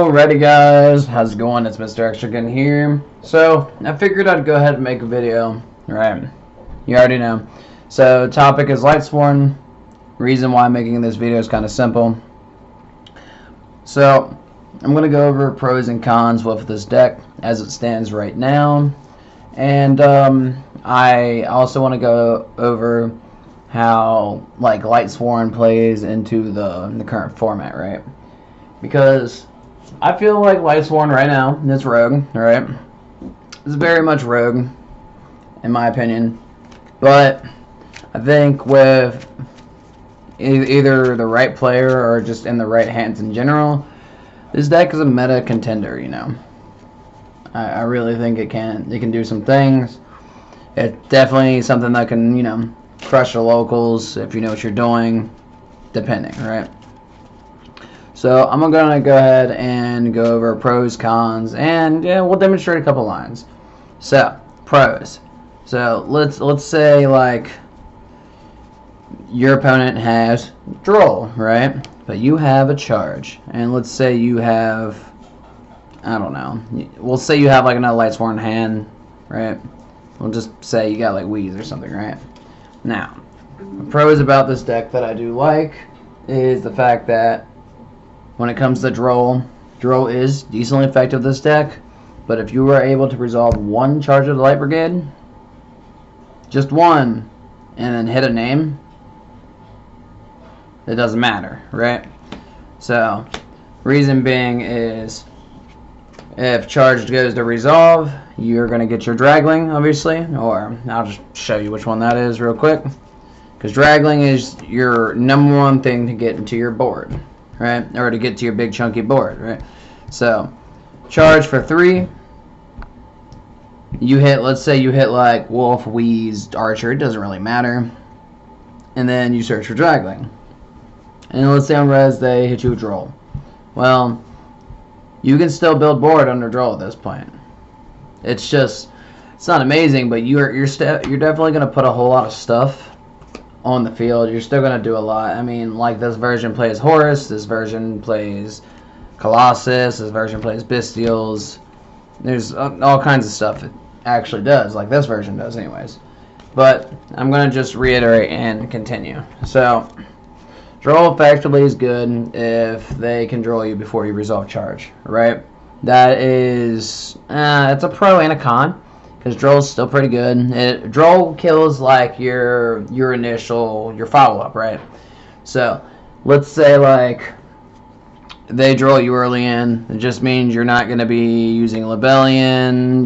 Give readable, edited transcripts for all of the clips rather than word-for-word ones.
Alrighty guys, how's it going? It's Mr. Extra Gun here. So, I figured I'd go ahead and make a video. Right, you already know. So, topic is lightsworn. Reason why I'm making this video is kind of simple. So, I'm going to go over pros and cons with this deck as it stands right now. And I also want to go over how lightsworn plays into the current format, right? Because I feel like lightsworn right now, it's rogue, right? It's very much rogue, in my opinion. But I think with either the right player or just in the right hands in general, this deck is a meta contender, you know. I really think it can do some things. It's definitely something that can, you know, crush the locals if you know what you're doing, depending, right? So I'm gonna go ahead and go over pros, cons, and yeah, we'll demonstrate a couple lines. So pros. So let's say like your opponent has droll, right? But you have a charge, and let's say you have, I don't know, we'll say you have like another lightsworn hand, right? We'll just say you got like Wheeze or something, right? Now, the pros about this deck that I do like is the fact that when it comes to droll is decently effective this deck, but if you were able to resolve one charge of the Light Brigade, just one, and then hit a name, it doesn't matter, right? So, reason being is if charge goes to resolve, you're going to get your Dragling, obviously, or I'll just show you which one that is real quick, because Dragling is your #1 thing to get into your board, right? Or to get to your big chunky board, right? So, charge for 3. You hit, let's say you hit like Wolf, Wheeze, Archer, it doesn't really matter. And then you search for Dragling. And let's say on res they hit you with droll. Well, you can still build board under droll at this point. It's just, it's not amazing, but you're definitely going to put a whole lot of stuff on the field. You're still going to do a lot. I mean, like this version plays Horus, this version plays Colossus, this version plays Bestials. There's all kinds of stuff it actually does, like this version does anyways. But I'm going to just reiterate and continue. So, droll effectively is good if they can droll you before you resolve charge, right? That is, it's a pro and a con, because droll's still pretty good. Droll kills like your follow-up, right? So, let's say like they droll you early in, it just means you're not going to be using Lebellion,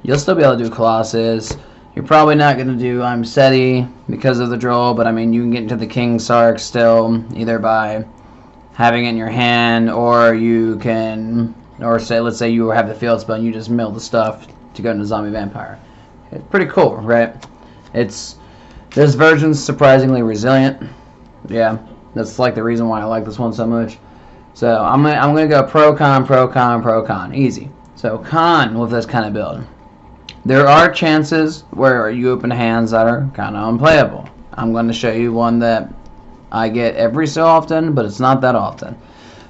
you'll still be able to do Colossus. You're probably not going to do I'm SETI because of the droll, but I mean, you can get into the King Sark still, either by having it in your hand, or you can, or say, let's say you have the field spell and you just mill the stuff to go into Zombie Vampire. It's pretty cool, right? This version's surprisingly resilient. Yeah, that's like the reason why I like this one so much. So I'm gonna go pro, con, pro, con, pro, con. Easy. So con with this kind of build. There are chances where you open hands that are kind of unplayable. I'm going to show you one that I get every so often, but it's not that often.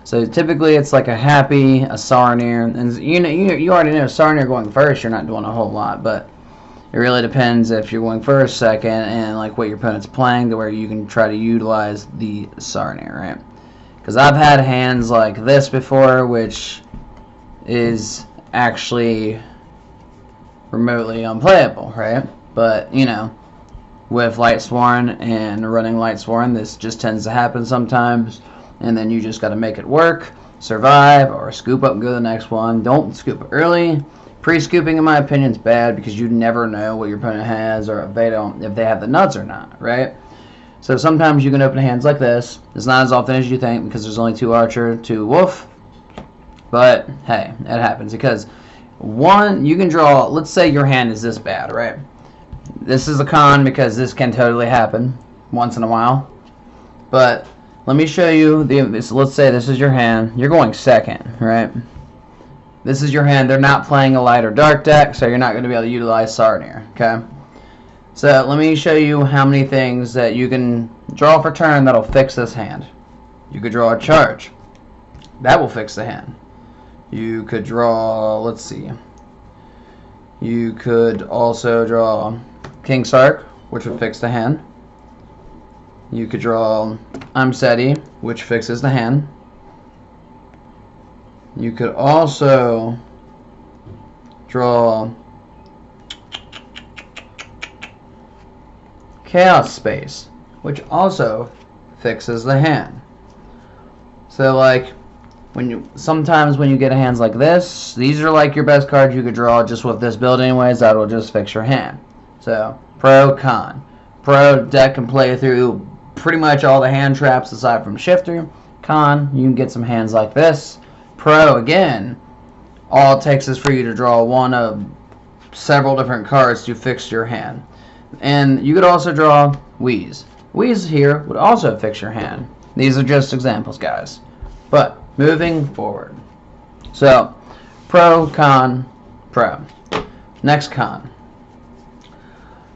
So typically it's like a Happy, a Sarnir, and you already know Sarnir going first, you're not doing a whole lot, but it really depends if you're going first, second, and like what your opponent's playing to where you can try to utilize the Sarnir, right? Because I've had hands like this before, which is actually remotely unplayable, right? But you know, with lightsworn and running lightsworn, this just tends to happen sometimes, and then you just got to make it work, survive, or scoop up and go to the next one. Don't scoop early. Pre-scooping, in my opinion, is bad because you never know what your opponent has, or if they have the nuts or not, right? So sometimes you can open hands like this. It's not as often as you think because there's only 2 Archer, 2 Wolf, but hey, it happens because one, you can draw, let's say your hand is this bad, right? This is a con because this can totally happen once in a while. But let me show you, let's say this is your hand. You're going second, right? This is your hand. They're not playing a light or dark deck, so you're not going to be able to utilize Sarnir, okay? So let me show you how many things that you can draw for turn that'll fix this hand. You could draw a charge. That will fix the hand. You could draw, let's see. You could also draw King Sark, which would fix the hand. You could draw I'm Seti, which fixes the hand. You could also draw Chaos Space, which also fixes the hand. So like sometimes when you get hands like this, these are like your best cards you could draw just with this build anyways. That will just fix your hand. So pro, con. Pro, deck can play through pretty much all the hand traps aside from shifter. Con, you can get some hands like this. Pro, again, all it takes is for you to draw one of several different cards to fix your hand. And you could also draw Wheeze. Wheeze here would also fix your hand. These are just examples, guys. But moving forward. So, pro, con, pro. Next con.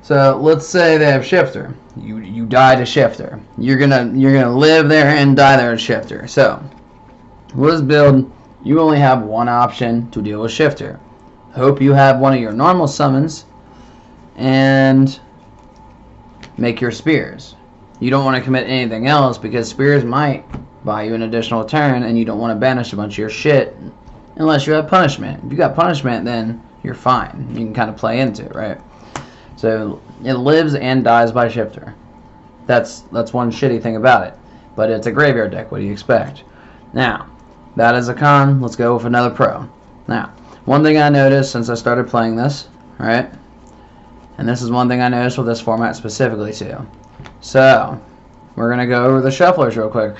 So let's say they have shifter. You die to shifter. You're gonna live there and die there to shifter. So with this build, you only have one option to deal with shifter. Hope you have one of your normal summons and make your spears. You don't want to commit anything else because spears might buy you an additional turn and you don't want to banish a bunch of your shit unless you have punishment. If you got punishment, then you're fine. You can kind of play into it, right? So it lives and dies by shifter. That's one shitty thing about it. But it's a graveyard deck. What do you expect? Now, that is a con. Let's go with another pro. Now, one thing I noticed since I started playing this, right? And this is one thing I noticed with this format specifically too. So, we're going to go over the shufflers real quick.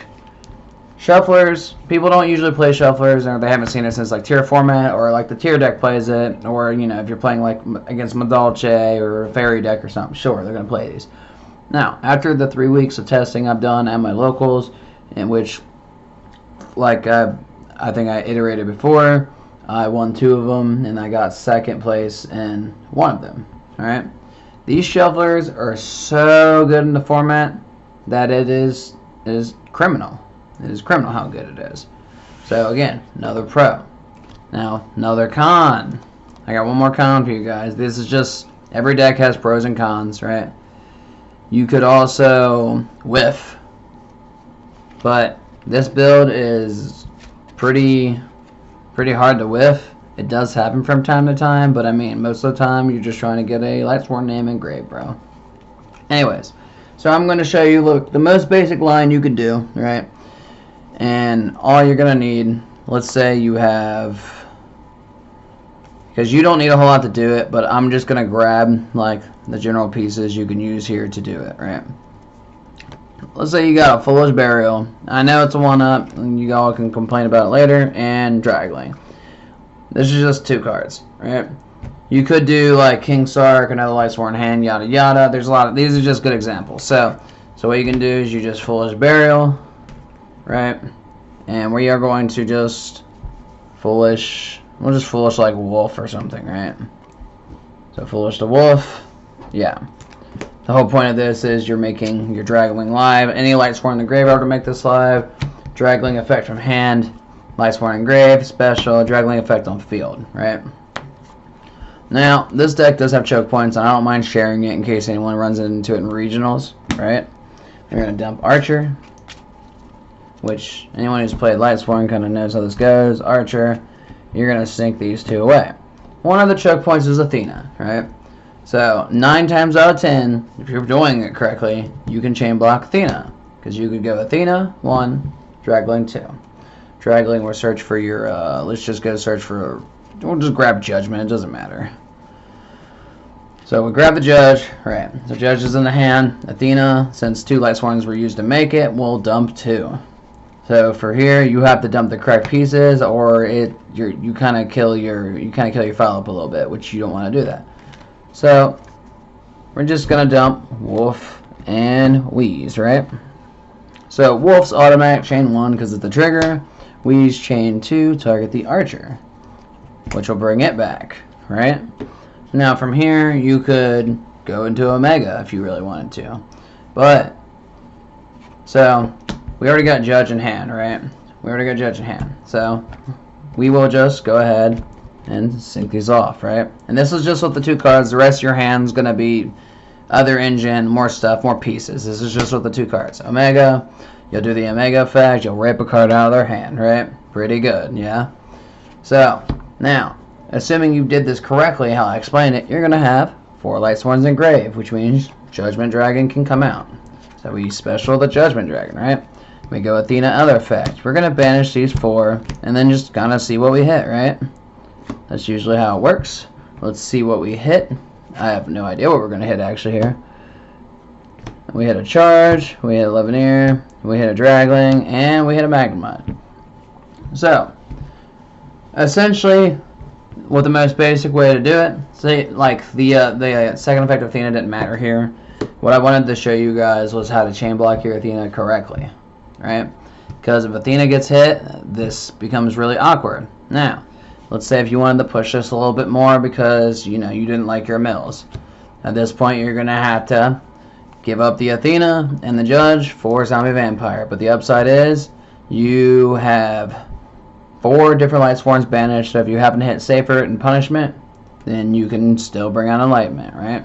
Shufflers, people don't usually play shufflers, or they haven't seen it since like tier format, or like the tier deck plays it, or you know, if you're playing like against Madolche or a fairy deck or something, sure, they're going to play these. Now, after the 3 weeks of testing I've done at my locals, in which, like I think I iterated before, I won 2 of them, and I got 2nd place in 1 of them, alright? These shufflers are so good in the format that it is criminal. It is criminal how good it is. So again, another pro. Now, another con. I got one more con for you guys. This is just, every deck has pros and cons, right? You could also whiff. But this build is pretty hard to whiff. It does happen from time to time, but I mean, most of the time you're just trying to get a lightsworn name engraved, bro. Anyways, so I'm going to show you, look, the most basic line you could do, right? And all you're going to need, let's say you have, because you don't need a whole lot to do it, but I'm just going to grab like the general pieces you can use here to do it, right? Let's say you got a Foolish Burial. I know it's a 1-up, and you all can complain about it later, and Dragling. This is just 2 cards, right? You could do like King Sark, another lightsworn hand, yada yada. There's a lot of, these are just good examples. So what you can do is you just Foolish Burial, right? And we are going to just Foolish, we'll just Foolish like Wolf or something, right? So Foolish the Wolf, yeah. The whole point of this is you're making your Dragling live. Any lightsworn in the graveyard to make this live. Dragling effect from hand. Lightsworn engraved, special, Dragling effect on field, right? Now, this deck does have choke points, and I don't mind sharing it in case anyone runs into it in regionals, right? You're going to dump Archer, which anyone who's played Lightsworn kind of knows how this goes. Archer, you're going to sink these 2 away. One of the choke points is Athena, right? So, 9 times out of 10, if you're doing it correctly, you can chain block Athena. Because you could go Athena, 1, Dragling, 2. Dragling, we'll search for your, let's just go search for, we'll just grab Judgment, it doesn't matter. So we grab the Judge, right, the Judge is in the hand. Athena, since 2 lightsworns were used to make it, we'll dump 2. So for here, you have to dump the correct pieces, or you kind of kill your file up a little bit, which you don't want to do that. So we're just gonna dump Wolf and Wheeze, right? So Wolf's automatic chain 1 because it's the trigger. Wheeze chain 2, target the Archer, which will bring it back, right? Now from here you could go into Omega if you really wanted to, but so we already got Judge in hand, right? We already got Judge in hand. So we will just go ahead and sync these off, right? And this is just with the 2 cards. The rest of your hand's going to be other engine, more stuff, more pieces. This is just with the 2 cards. Omega, you'll do the Omega effect. You'll rip a card out of their hand, right? Pretty good, yeah? So, now, assuming you did this correctly, how I explained it, you're going to have 4 lightsworns engraved, which means Judgment Dragon can come out. So we special the Judgment Dragon, right? We go Athena other effect. We're going to banish these 4, and then just kind of see what we hit, right? That's usually how it works. Let's see what we hit. I have no idea what we're going to hit actually here. We hit a charge, we hit a Levineer, we hit a Dragling, and we hit a Magnemite. So, essentially, with the most basic way to do it, say like the second effect of Athena didn't matter here. What I wanted to show you guys was how to chain block your Athena correctly, right? Because if Athena gets hit, this becomes really awkward. Now, let's say if you wanted to push this a little bit more because, you know, you didn't like your mills. At this point, you're going to have to give up the Athena and the Judge for Zombie Vampire. But the upside is you have 4 different lightsworns banished. So if you happen to hit Safer and Punishment, then you can still bring on Enlightenment, right?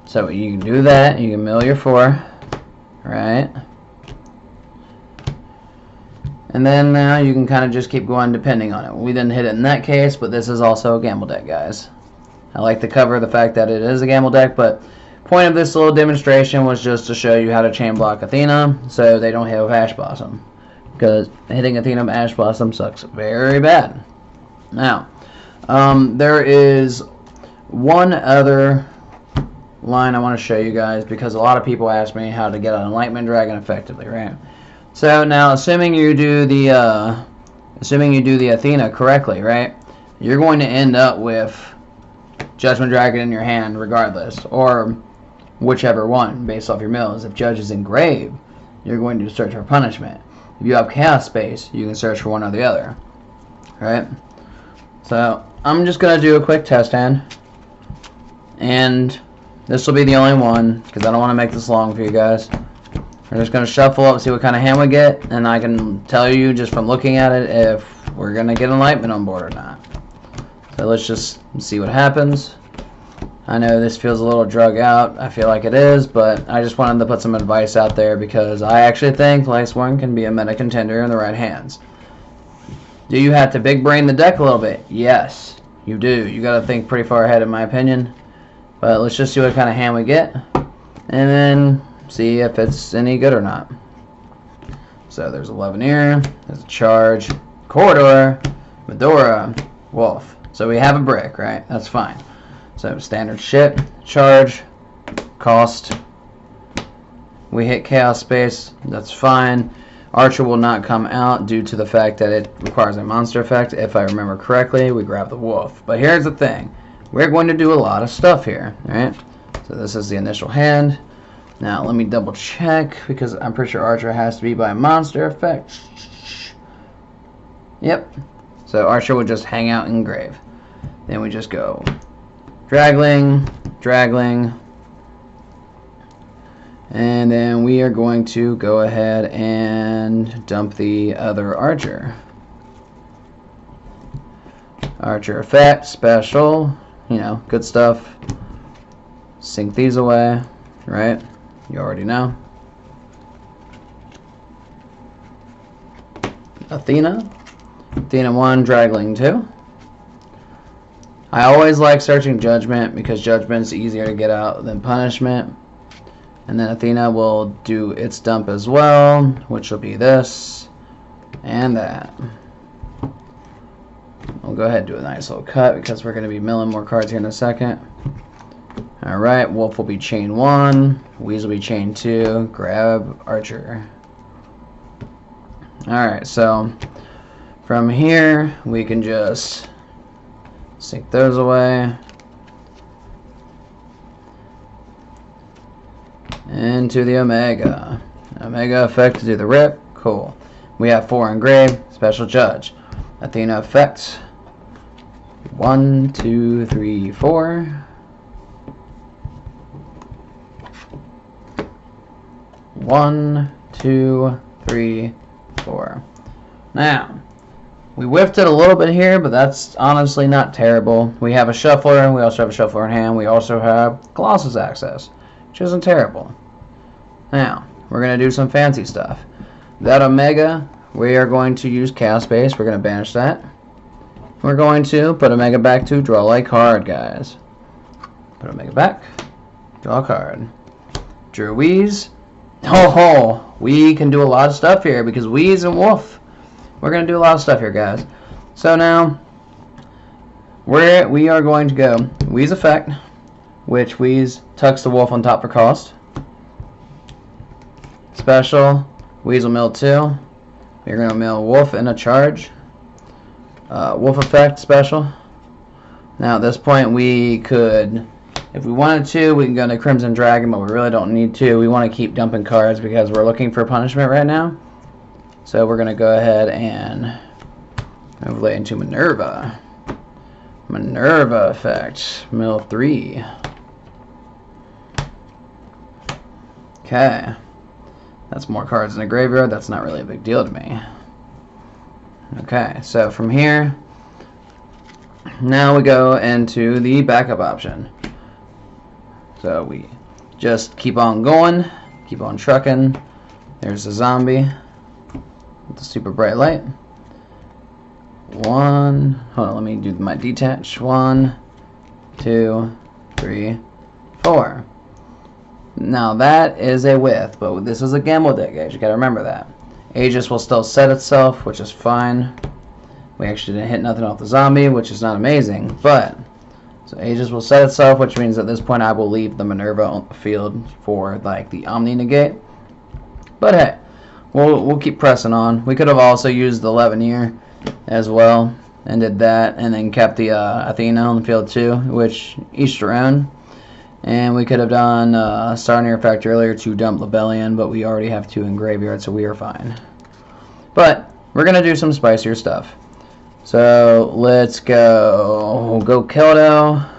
So you can do that. You can mill your 4, right? And then now you can kind of just keep going depending on it. We didn't hit it in that case, but this is also a gamble deck, guys. I like to cover the fact that it is a gamble deck, but point of this little demonstration was just to show you how to chain block Athena so they don't hit with Ash Blossom. Because hitting Athena with Ash Blossom sucks very bad. Now, there is one other line I want to show you guys because a lot of people ask me how to get an Enlightenment Dragon effectively, right? So now, assuming you do the Athena correctly, right? You're going to end up with Judgment Dragon in your hand regardless, or whichever one based off your mills. If Judge is engraved, you're going to search for Punishment. If you have Chaos Space, you can search for one or the other, right? So I'm just gonna do a quick test hand, and this will be the only one because I don't want to make this long for you guys. We're just going to shuffle up, see what kind of hand we get, and I can tell you just from looking at it if we're going to get Enlightenment on board or not. So let's just see what happens. I know this feels a little drug out. I feel like it is, but I just wanted to put some advice out there because I actually think lightsworn can be a meta contender in the right hands. Do you have to big brain the deck a little bit? Yes, you do. You got to think pretty far ahead in my opinion. But let's just see what kind of hand we get, and then see if it's any good or not. So there's a Levineer, there's a Charge, Corridor, Medora, Wolf. So we have a brick, right? That's fine. So standard shit, Charge, cost. We hit Chaos Space, that's fine. Archer will not come out due to the fact that it requires a monster effect. If I remember correctly, we grab the Wolf. But here's the thing. We're going to do a lot of stuff here, right? So this is the initial hand. Now, let me double check, because I'm pretty sure Archer has to be by monster effect. Yep. So Archer would just hang out in grave. Then we just go Dragling, Dragling. And then we are going to go ahead and dump the other Archer. Archer effect, special, you know, good stuff. Sync these away, right? You already know. Athena. Athena 1, Dragling 2. I always like searching Judgment because Judgment's easier to get out than Punishment. And then Athena will do its dump as well, which will be this and that. We'll go ahead and do a nice little cut because we're going to be milling more cards here in a second. Alright, Wolf will be chain 1, Weasel will be chain 2, grab Archer. Alright, so from here we can just sync those away. Into the Omega. Omega effect to do the rip. Cool. We have 4 engraved. Special Judge. Athena effect. 1, 2, 3, 4. 1, 2, 3, 4. Now, we whiffed it a little bit here, but that's honestly not terrible. We have a shuffler, we also have a shuffler in hand, we also have Colossus access, which isn't terrible. Now, we're going to do some fancy stuff. That Omega, we are going to use Chaos Base, we're going to banish that. We're going to put Omega back to draw a card, guys. Put Omega back, draw a card. Drew Wheeze. Oh, we can do a lot of stuff here because Wheeze and Wolf. We're going to do a lot of stuff here, guys. So now, we are going to go Wheeze effect, which Wheeze tucks the Wolf on top for cost. Special, Wheeze will mill 2. You're going to mill Wolf in a charge. Wolf effect, special. Now at this point we could, if we wanted to, we can go into Crimson Dragon, but we really don't need to. We want to keep dumping cards because we're looking for punishment right now. So we're going to go ahead and overlay into Minerva. Minerva effect, mill 3. Okay. That's more cards in the graveyard. That's not really a big deal to me. Okay, so from here, now we go into the backup option. So we just keep on going, keep on trucking. There's the zombie with the super bright light. Hold on, let me do my detach. 1, 2, 3, 4. Now that is a width, but this is a gamble deck, guys. You gotta remember that. Aegis will still set itself, which is fine. We actually didn't hit nothing off the zombie, which is not amazing, but so Aegis will set itself, which means at this point I will leave the Minerva on the field for like the Omni negate. But hey, we'll keep pressing on. We could have also used the Levineer as well and did that, and then kept the Athena on the field too, which each their own. And we could have done Starneer effect earlier to dump Lebellion, but we already have 2 in graveyard, so we are fine. But we're going to do some spicier stuff. So let's go. We'll go Kildo.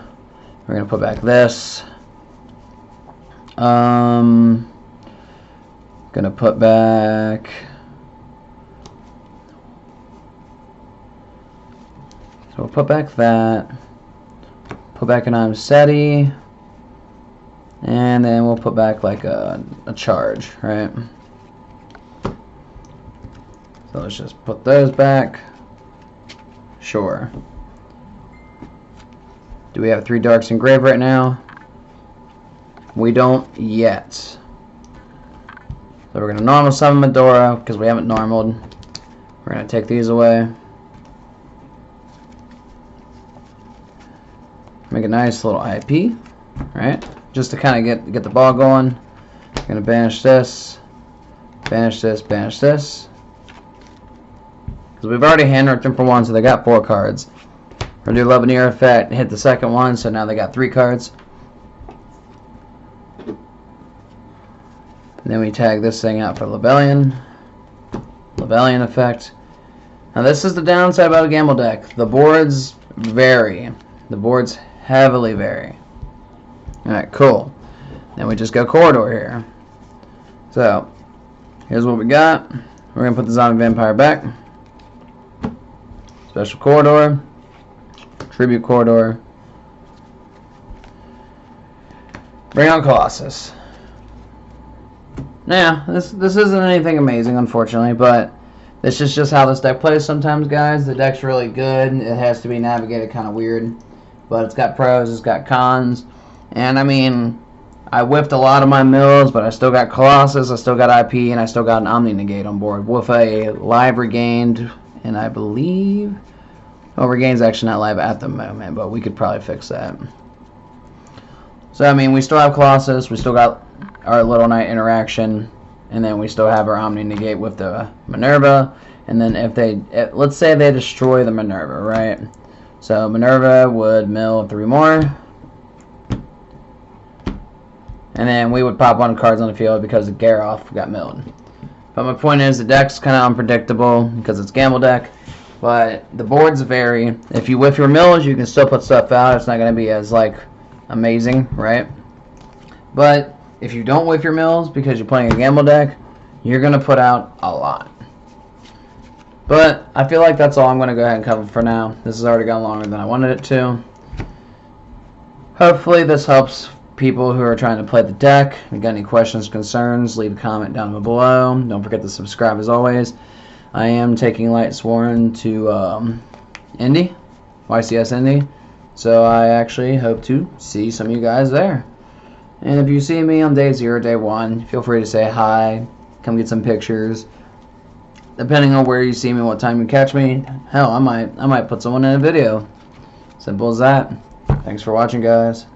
We're going to put back this. Going to put back. So we'll put back that. Put back an Amseti. And then we'll put back like a charge, right? So let's just put those back. Sure. Do we have 3 darks in grave right now? We don't yet. So we're going to normal summon Medora because we haven't normaled. We're going to take these away. Make a nice little IP, right? Just to kind of get the ball going. I'm going to banish this, banish this, banish this. Because we've already hand-worked them for 1, so they got 4 cards. We're going to do Levineer effect, hit the second one, so now they got 3 cards. And then we tag this thing out for Lebellion. Lebellion effect. Now this is the downside about a gamble deck. The boards vary. The boards heavily vary. Alright, cool. Then we just go Corridor here. So, here's what we got. We're going to put the Zombie Vampire back. Special Corridor. Tribute Corridor. Bring on Colossus. Now, this isn't anything amazing, unfortunately, but this is just how this deck plays sometimes, guys. The deck's really good. It has to be navigated kind of weird. But it's got pros, it's got cons. And I mean, I whipped a lot of my mills, but I still got Colossus, I still got IP, and I still got an Omni Negate on board with a live regained, and I believe, well, regained's actually not live at the moment, but we could probably fix that. So I mean, we still have Colossus, we still got our Little Knight interaction, and then we still have our Omni Negate with the Minerva. And then if they, let's say they destroy the Minerva, right? So Minerva would mill 3 more. And then we would pop 1 cards on the field because the Garoth got milled. But my point is, the deck's kind of unpredictable because it's gamble deck. But the boards vary. If you whiff your mills, you can still put stuff out. It's not going to be as, like, amazing, right? But if you don't whiff your mills because you're playing a gamble deck, you're going to put out a lot. But I feel like that's all I'm going to go ahead and cover for now. This has already gone longer than I wanted it to. Hopefully this helps people who are trying to play the deck. If you got any questions, concerns, leave a comment down below. Don't forget to subscribe as always. I am taking lightsworn to Indy, YCS Indy. So I actually hope to see some of you guys there. And if you see me on day 0, day 1, feel free to say hi, come get some pictures. Depending on where you see me, what time you catch me, hell, I might put someone in a video. Simple as that. Thanks for watching, guys.